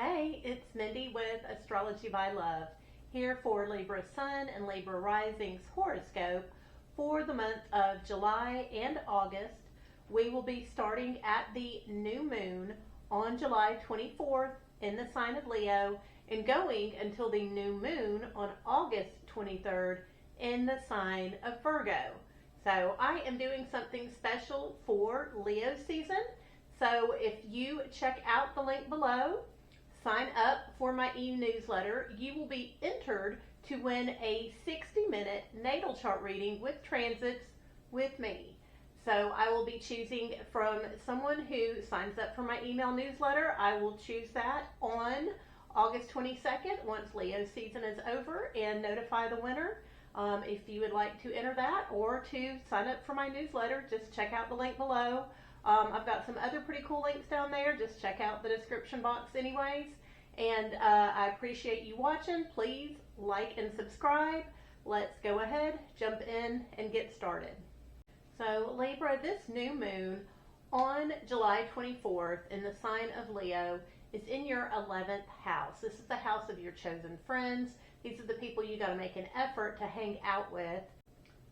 Hey, it's Mindy with Astrology by Love, here for Libra Sun and Libra Rising's horoscope for the month of July and August. We will be starting at the new moon on July 24th in the sign of Leo and going until the new moon on August 23rd in the sign of Virgo. So I am doing something special for Leo season. So if you check out the link below, sign up for my e-newsletter, you will be entered to win a 60-minute natal chart reading with transits with me. So I will be choosing from someone who signs up for my email newsletter. I will choose that on August 22nd once Leo season is over and notify the winner. If you would like to enter that or to sign up for my newsletter, just check out the link below. I've got some other pretty cool links down there. Just check out the description box anyways. And I appreciate you watching. Please like and subscribe. Let's go ahead, jump in, and get started. So Libra, this new moon on July 24th in the sign of Leo is in your 11th house. This is the house of your chosen friends. These are the people you got to make an effort to hang out with.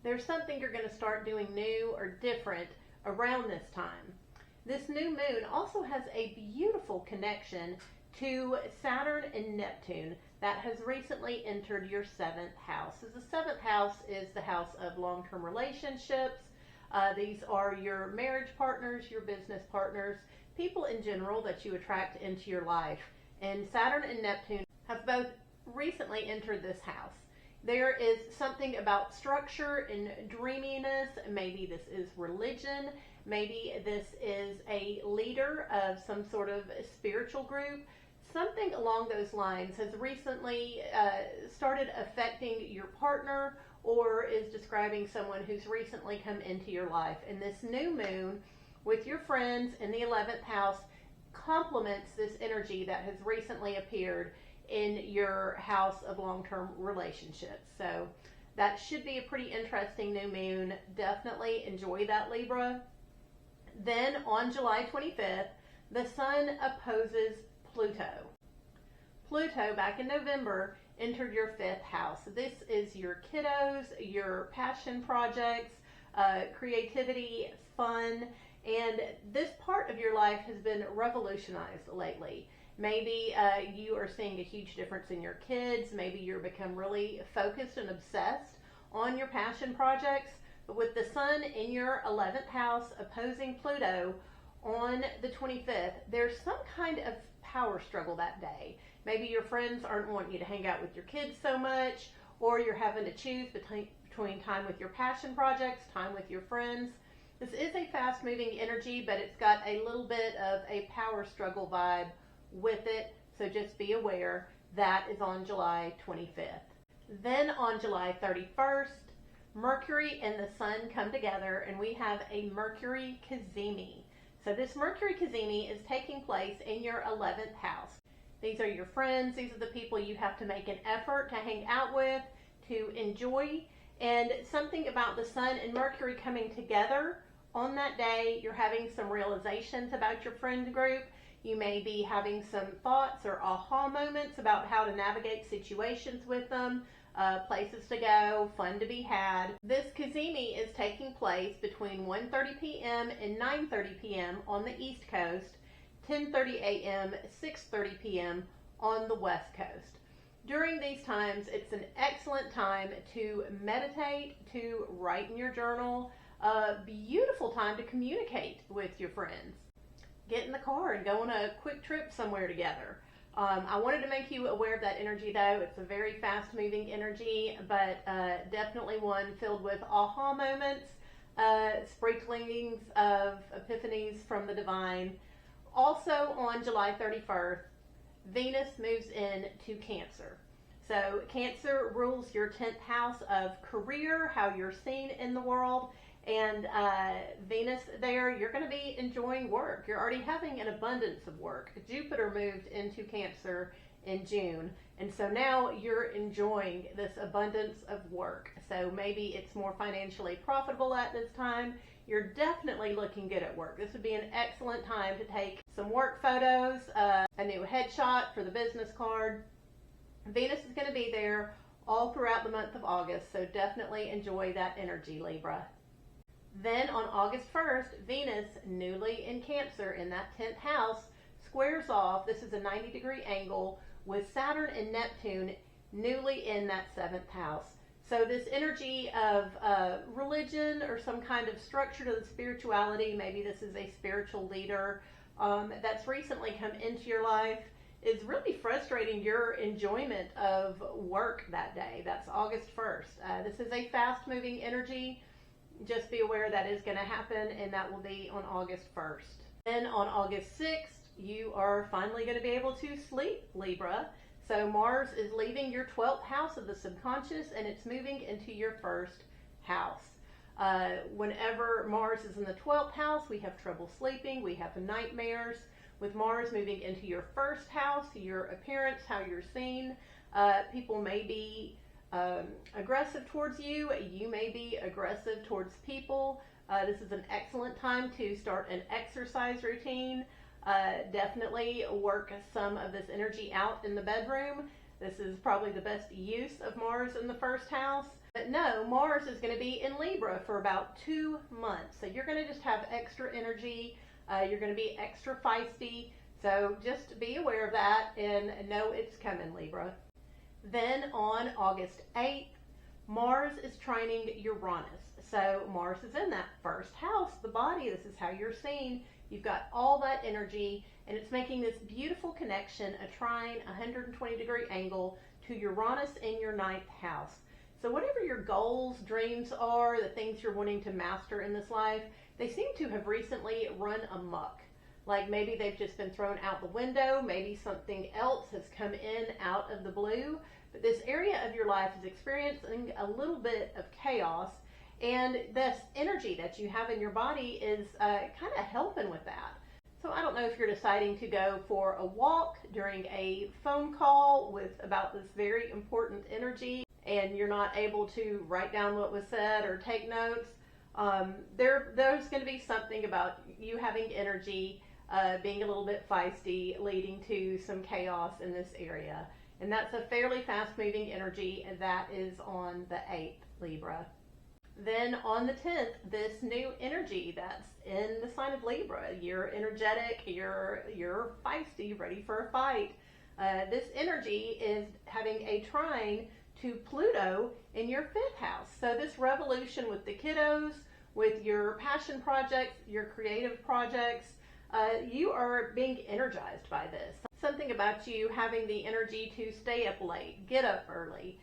There's something you're going to start doing new or different around this time. This new moon also has a beautiful connection to Saturn and Neptune that has recently entered your 7th house. So the 7th house is the house of long-term relationships. These are your marriage partners, your business partners, people in general that you attract into your life. And Saturn and Neptune have both recently entered this house. There is something about structure and dreaminess. Maybe this is religion. Maybe this is a leader of some sort of spiritual group. Something along those lines has recently started affecting your partner or is describing someone who's recently come into your life. And this new moon with your friends in the 11th house complements this energy that has recently appeared in your house of long-term relationships. So that should be a pretty interesting new moon. Definitely enjoy that, Libra. Then on July 25th, the sun opposes Pluto. Pluto, back in November, entered your 5th house. This is your kiddos, your passion projects, creativity, fun, and this part of your life has been revolutionized lately. Maybe you are seeing a huge difference in your kids. Maybe you're become really focused and obsessed on your passion projects. But with the sun in your 11th house opposing Pluto on the 25th, there's some kind of power struggle that day. Maybe your friends aren't wanting you to hang out with your kids so much, or you're having to choose between time with your passion projects, time with your friends. This is a fast-moving energy, but it's got a little bit of a power struggle vibe with it, so just be aware. That is on July 25th. Then on July 31st, Mercury and the Sun come together and we have a Mercury cazimi. So this Mercury cazimi is taking place in your 11th house. These are your friends. These are the people you have to make an effort to hang out with, to enjoy. And something about the Sun and Mercury coming together on that day, you're having some realizations about your friend group. You may be having some thoughts or aha moments about how to navigate situations with them, places to go, fun to be had. This cazimi is taking place between 1:30 p.m. and 9:30 p.m. on the East Coast, 10:30 a.m., 6:30 p.m. on the West Coast. During these times, it's an excellent time to meditate, to write in your journal, a beautiful time to communicate with your friends. Get in the car and go on a quick trip somewhere together. I wanted to make you aware of that energy though. It's a very fast moving energy, but definitely one filled with aha moments, sprinklings of epiphanies from the divine. Also on July 31st, Venus moves into Cancer. So Cancer rules your 10th house of career, how you're seen in the world. And Venus there, you're going to be enjoying work. You're already having an abundance of work. Jupiter moved into Cancer in June. And so now you're enjoying this abundance of work. So maybe it's more financially profitable at this time. You're definitely looking good at work. This would be an excellent time to take some work photos, a new headshot for the business card. Venus is going to be there all throughout the month of August, so definitely enjoy that energy, Libra. Then on August 1st, Venus, newly in Cancer in that 10th house, squares off. This is a 90-degree angle with Saturn and Neptune newly in that 7th house. So this energy of religion or some kind of structure to the spirituality, maybe this is a spiritual leader that's recently come into your life, is really frustrating your enjoyment of work that day. That's August 1st. This is a fast-moving energy. Just be aware that is going to happen, and that will be on August 1st. Then on August 6th, you are finally going to be able to sleep, Libra. So Mars is leaving your 12th house of the subconscious, and it's moving into your 1st house. Whenever Mars is in the 12th house, we have trouble sleeping, we have nightmares. With Mars moving into your 1st house, your appearance, how you're seen, people may be aggressive towards you. You may be aggressive towards people. This is an excellent time to start an exercise routine. Definitely work some of this energy out in the bedroom. This is probably the best use of Mars in the 1st house. But no, Mars is going to be in Libra for about 2 months. So you're going to just have extra energy. You're going to be extra feisty. So just be aware of that and know it's coming, Libra. Then on August 8th, Mars is trining Uranus. So Mars is in that 1st house, the body. This is how you're seen. You've got all that energy, and it's making this beautiful connection, a trine, 120-degree angle to Uranus in your 9th house. So whatever your goals, dreams are, the things you're wanting to master in this life, they seem to have recently run amok. Like maybe they've just been thrown out the window, maybe something else has come in out of the blue, but this area of your life is experiencing a little bit of chaos, and this energy that you have in your body is kind of helping with that. So I don't know if you're deciding to go for a walk during a phone call with about this very important energy, and you're not able to write down what was said or take notes. There's going to be something about you having energy, being a little bit feisty, leading to some chaos in this area. And that's a fairly fast-moving energy, and that is on the 8th, Libra. Then on the 10th, this new energy that's in the sign of Libra. You're energetic, you're feisty, ready for a fight. This energy is having a trine to Pluto in your 5th house. So this revolution with the kiddos, with your passion projects, your creative projects, you are being energized by this. Something about you having the energy to stay up late, get up early,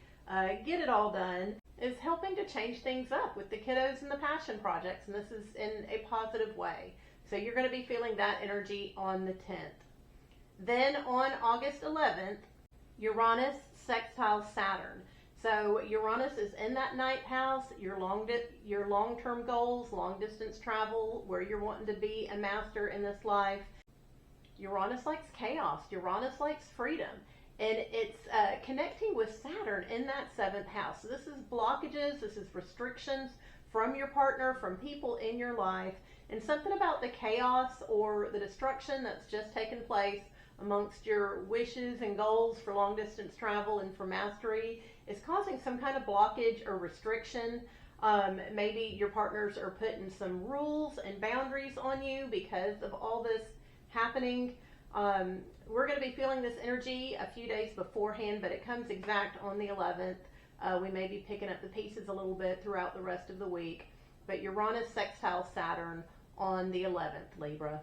get it all done, is helping to change things up with the kiddos and the passion projects, and this is in a positive way. So you're going to be feeling that energy on the 10th. Then on August 11th, Uranus sextiles Saturn. So Uranus is in that 9th house, your long-term goals, long-distance travel, where you're wanting to be a master in this life. Uranus likes chaos. Uranus likes freedom. And it's connecting with Saturn in that 7th house. So this is blockages, this is restrictions from your partner, from people in your life, and something about the chaos or the destruction that's just taken place amongst your wishes and goals for long distance travel and for mastery is causing some kind of blockage or restriction. Maybe your partners are putting some rules and boundaries on you because of all this happening. We're going to be feeling this energy a few days beforehand, but it comes exact on the 11th. We may be picking up the pieces a little bit throughout the rest of the week, but Uranus sextiles Saturn on the 11th, Libra.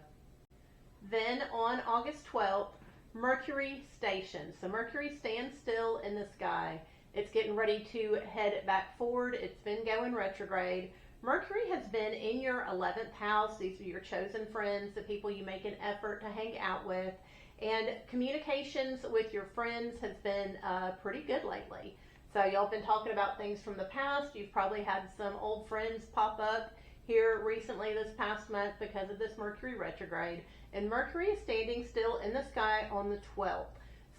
Then on August 12th, Mercury stations. So Mercury stands still in the sky. It's getting ready to head back forward. It's been going retrograde. Mercury has been in your 11th house. These are your chosen friends, the people you make an effort to hang out with. And communications with your friends has been pretty good lately. So y'all been talking about things from the past. You've probably had some old friends pop up here recently this past month because of this Mercury retrograde. And Mercury is standing still in the sky on the 12th.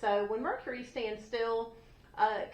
So when Mercury stands still,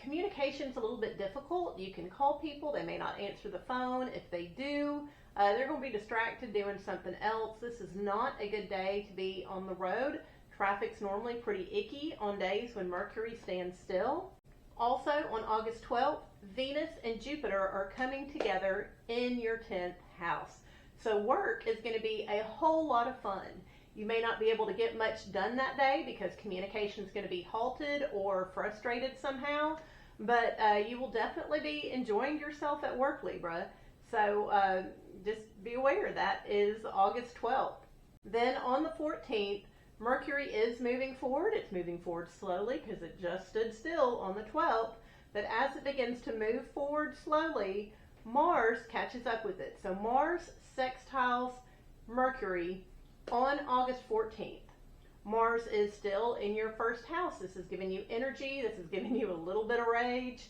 communication's a little bit difficult. You can call people, they may not answer the phone. If they do, They're going to be distracted doing something else. This is not a good day to be on the road. Traffic's normally pretty icky on days when Mercury stands still. Also, on August 12th, Venus and Jupiter are coming together in your 10th house. So work is going to be a whole lot of fun. You may not be able to get much done that day because communication is going to be halted or frustrated somehow, but you will definitely be enjoying yourself at work, Libra. So just be aware that is August 12th. Then on the 14th, Mercury is moving forward. It's moving forward slowly because it just stood still on the 12th. But as it begins to move forward slowly, Mars catches up with it. So Mars sextiles Mercury on August 14th. Mars is still in your first house. This is giving you energy. This is giving you a little bit of rage.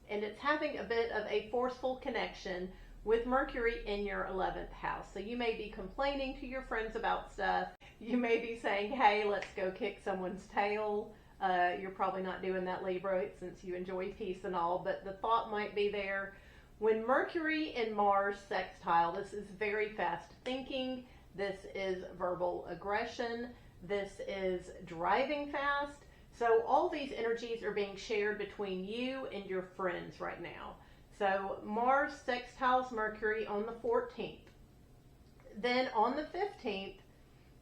And it's having a bit of a forceful connection with Mercury in your 11th house. So you may be complaining to your friends about stuff. You may be saying, hey, let's go kick someone's tail. You're probably not doing that, Libra, since you enjoy peace and all, but the thought might be there. When Mercury and Mars sextile, this is very fast thinking. This is verbal aggression. This is driving fast. So all these energies are being shared between you and your friends right now. So Mars sextiles Mercury on the 14th. Then on the 15th,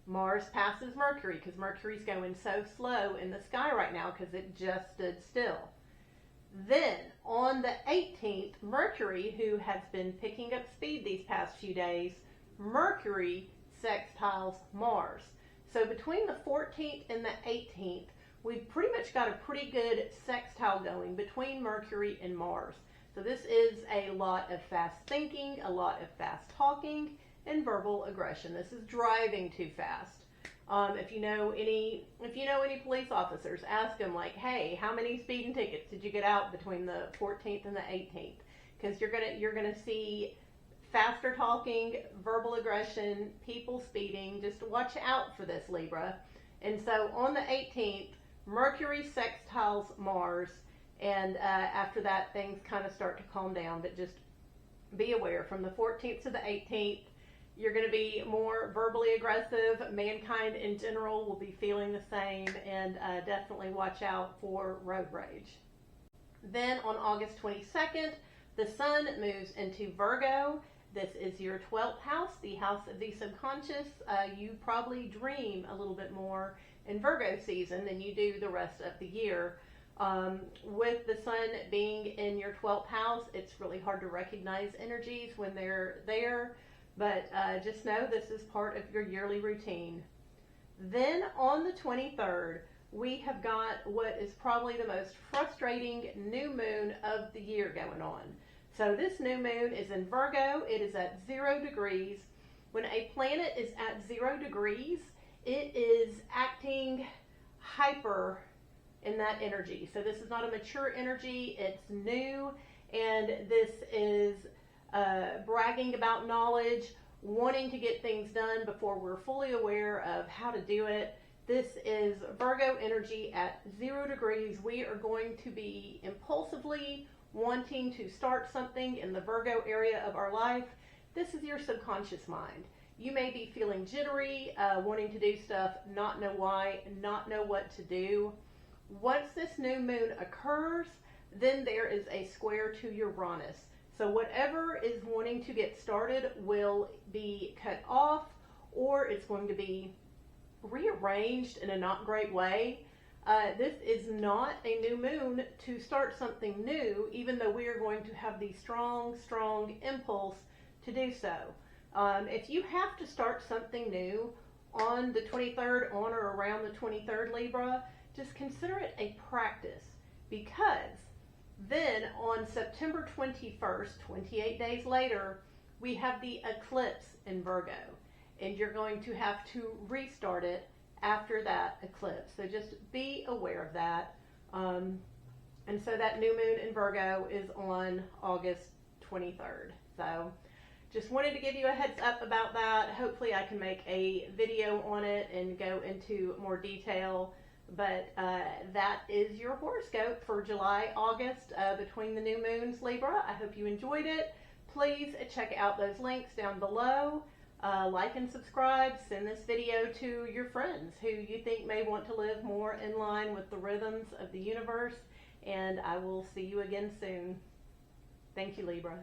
Mars passes Mercury because Mercury's going so slow in the sky right now because it just stood still. Then on the 18th, Mercury, who has been picking up speed these past few days, Mercury sextiles Mars. So between the 14th and the 18th, we've pretty much got a pretty good sextile going between Mercury and Mars. So this is a lot of fast thinking, a lot of fast talking, and verbal aggression. This is driving too fast. If you know any police officers, ask them like, hey, how many speeding tickets did you get out between the 14th and the 18th? Because you're gonna see faster talking, verbal aggression, people speeding. Just watch out for this, Libra. And so on the 18th, Mercury sextiles Mars, and after that, things kind of start to calm down. But just be aware, from the 14th to the 18th, you're going to be more verbally aggressive. Mankind in general will be feeling the same, and definitely watch out for road rage. Then on August 22nd, the Sun moves into Virgo. This is your 12th house, the house of the subconscious. You probably dream a little bit more in Virgo season than you do the rest of the year. With the Sun being in your 12th house, it's really hard to recognize energies when they're there. But just know this is part of your yearly routine. Then on the 23rd, we have got what is probably the most frustrating new moon of the year going on. So this new moon is in Virgo. It is at 0 degrees. When a planet is at 0 degrees, it is acting hyper in that energy. So this is not a mature energy. It's new, and this is bragging about knowledge, wanting to get things done before we're fully aware of how to do it. This is Virgo energy at 0 degrees. We are going to be impulsively wanting to start something in the Virgo area of our life. This is your subconscious mind. You may be feeling jittery, wanting to do stuff, not know why, not know what to do. Once this new moon occurs, then there is a square to Uranus. So whatever is wanting to get started will be cut off, or it's going to be rearranged in a not great way. This is not a new moon to start something new, even though we are going to have the strong impulse to do so. If you have to start something new on the 23rd, on or around the 23rd, Libra, just consider it a practice, because then on September 21st, 28 days later, we have the eclipse in Virgo, and you're going to have to restart it after that eclipse. So just be aware of that. And so that new moon in Virgo is on August 23rd. So just wanted to give you a heads up about that. Hopefully I can make a video on it and go into more detail. But that is your horoscope for July, August, between the new moons, Libra. I hope you enjoyed it. please check out those links down below. Like and subscribe. Send this video to your friends who you think may want to live more in line with the rhythms of the universe. And I will see you again soon. Thank you, Libra.